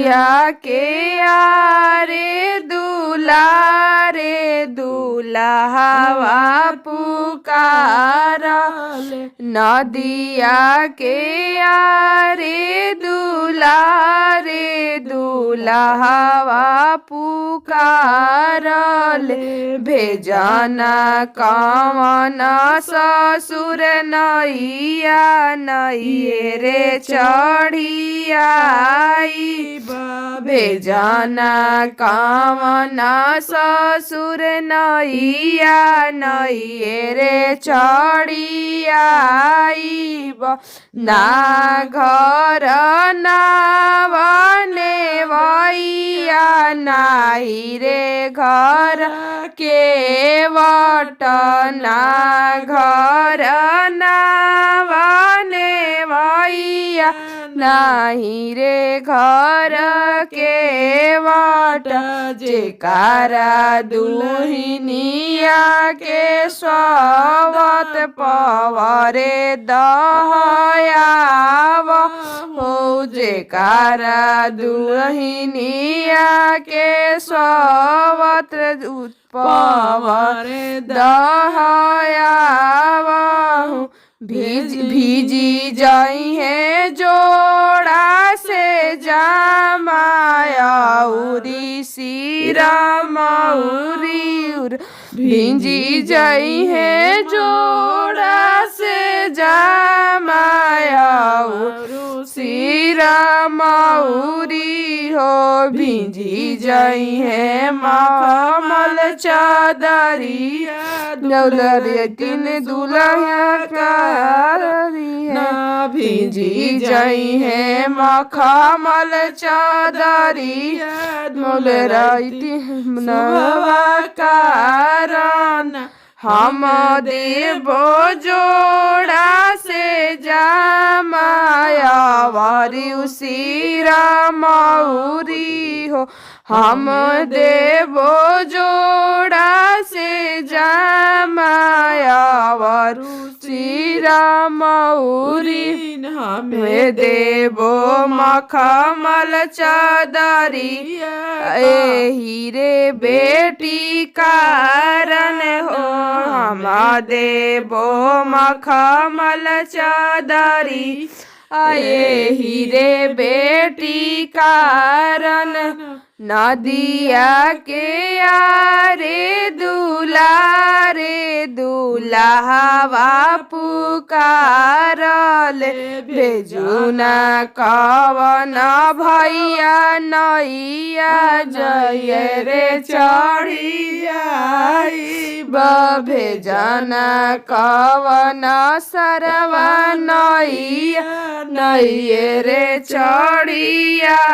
नदिया के आरे दुलारे दुल्हवा पुकारले नदिया के आरे दुलारे दुल्हवा पुकारले भेजना कवन ससुर नैया नैये रे चढ़ियाई भेजना कवन ससुर नैया नैये रे चढ़ियाई ना घर ना बने भैया नाही रे घर के वट ना घर ना बने भैया नाही रे घर के वट जेकारा दुल्हनिया के स्वागत पवरे दहयाव हो जेकारा दुल्हनिया के स्वागत पवरे दहयाव भीजी जाई है जोड़ा से जामाया उरी सीरा मऊरी भीजी जाई है जोड़ा से जामाया सीरा मऊरी हो भीजी जाई है मखमल चादरी नौलरी तीन दुल्हा कारी है भीजी जाई है मखमल चादरी नौलरी तीन कारण हम देवो जोड़ा से जामाया वारी उसीरा मऊरी हो हम देवो जोड़ा से जामाया वारू सीरा मऊरी हमें देवो मखमल चादरी हीरे बेटी कारण हो हम देवो मखमल चादरी आए हीरे बेटी कारण नदिया के आरे दुलारे दुल्हवा पुकारले भेजुना कवन भैया नैया जय रे चढ़ियाई भेजना कवन सरवा नैया नैये रे चढ़ियाई।